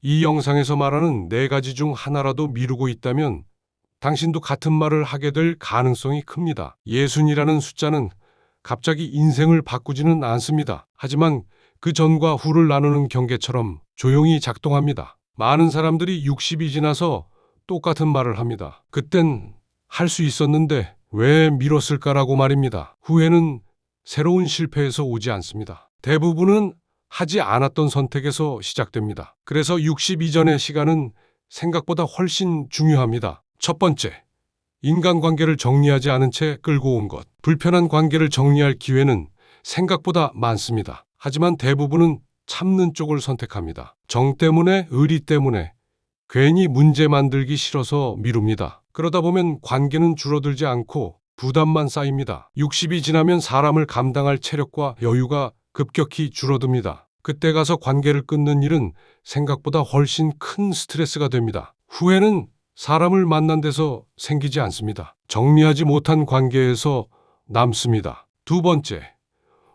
이 영상에서 말하는 네 가지 중 하나라도 미루고 있다면 당신도 같은 말을 하게 될 가능성이 큽니다. 60이라는 숫자는 갑자기 인생을 바꾸지는 않습니다. 하지만 그 전과 후를 나누는 경계처럼 조용히 작동합니다. 많은 사람들이 60이 지나서 똑같은 말을 합니다. 그땐 할 수 있었는데 왜 미뤘을까라고 말입니다. 후회는 새로운 실패에서 오지 않습니다. 대부분은 하지 않았던 선택에서 시작됩니다. 그래서 60 이전의 시간은 생각보다 훨씬 중요합니다. 첫 번째, 인간관계를 정리하지 않은 채 끌고 온 것. 불편한 관계를 정리할 기회는 생각보다 많습니다. 하지만 대부분은 참는 쪽을 선택합니다. 정 때문에, 의리 때문에, 괜히 문제 만들기 싫어서 미룹니다. 그러다 보면 관계는 줄어들지 않고 부담만 쌓입니다. 60이 지나면 사람을 감당할 체력과 여유가 급격히 줄어듭니다. 그때 가서 관계를 끊는 일은 생각보다 훨씬 큰 스트레스가 됩니다. 후회는 사람을 만난 데서 생기지 않습니다. 정리하지 못한 관계에서 남습니다. 두 번째,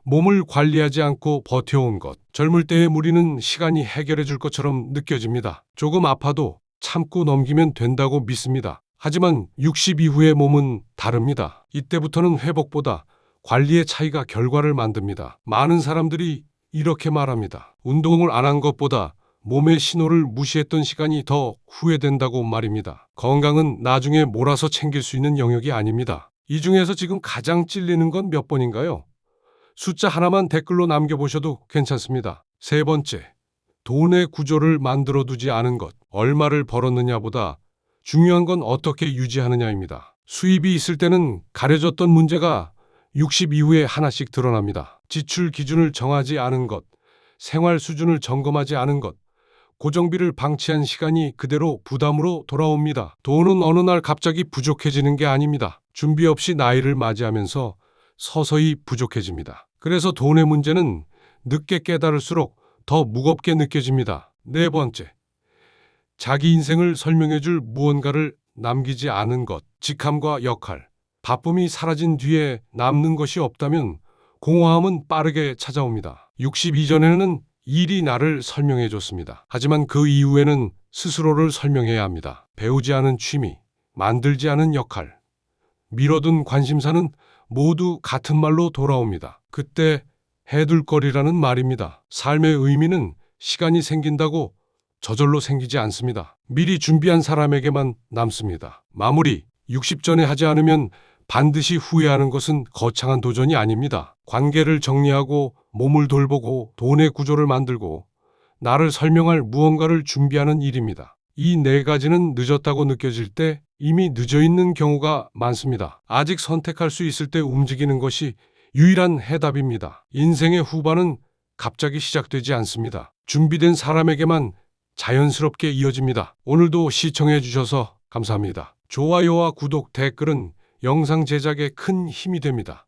몸을 관리하지 않고 버텨온 것. 젊을 때의 무리는 시간이 해결해 줄 것처럼 느껴집니다. 조금 아파도 참고 넘기면 된다고 믿습니다. 하지만 60 이후의 몸은 다릅니다. 이때부터는 회복보다 관리의 차이가 결과를 만듭니다. 많은 사람들이 이렇게 말합니다. 운동을 안 한 것보다 몸의 신호를 무시했던 시간이 더 후회된다고 말입니다. 건강은 나중에 몰아서 챙길 수 있는 영역이 아닙니다. 이 중에서 지금 가장 찔리는 건 몇 번인가요? 숫자 하나만 댓글로 남겨보셔도 괜찮습니다. 세 번째, 돈의 구조를 만들어두지 않은 것. 얼마를 벌었느냐보다 중요한 건 어떻게 유지하느냐입니다. 수입이 있을 때는 가려졌던 문제가 60 이후에 하나씩 드러납니다. 지출 기준을 정하지 않은 것, 생활 수준을 점검하지 않은 것, 고정비를 방치한 시간이 그대로 부담으로 돌아옵니다. 돈은 어느 날 갑자기 부족해지는 게 아닙니다. 준비 없이 나이를 맞이하면서 서서히 부족해집니다. 그래서 돈의 문제는 늦게 깨달을수록 더 무겁게 느껴집니다. 네 번째, 자기 인생을 설명해줄 무언가를 남기지 않은 것. 직함과 역할, 바쁨이 사라진 뒤에 남는 것이 없다면 공허함은 빠르게 찾아옵니다. 60 이전에는 일이 나를 설명해줬습니다. 하지만 그 이후에는 스스로를 설명해야 합니다. 배우지 않은 취미, 만들지 않은 역할, 미뤄둔 관심사는 모두 같은 말로 돌아옵니다. 그때 해둘 거리라는 말입니다. 삶의 의미는 시간이 생긴다고 저절로 생기지 않습니다. 미리 준비한 사람에게만 남습니다. 마무리, 60 전에 하지 않으면 반드시 후회하는 것은 거창한 도전이 아닙니다. 관계를 정리하고 몸을 돌보고 돈의 구조를 만들고 나를 설명할 무언가를 준비하는 일입니다. 이 네 가지는 늦었다고 느껴질 때 이미 늦어 있는 경우가 많습니다. 아직 선택할 수 있을 때 움직이는 것이 유일한 해답입니다. 인생의 후반은 갑자기 시작되지 않습니다. 준비된 사람에게만 자연스럽게 이어집니다. 오늘도 시청해 주셔서 감사합니다. 좋아요와 구독, 댓글은 영상 제작에 큰 힘이 됩니다.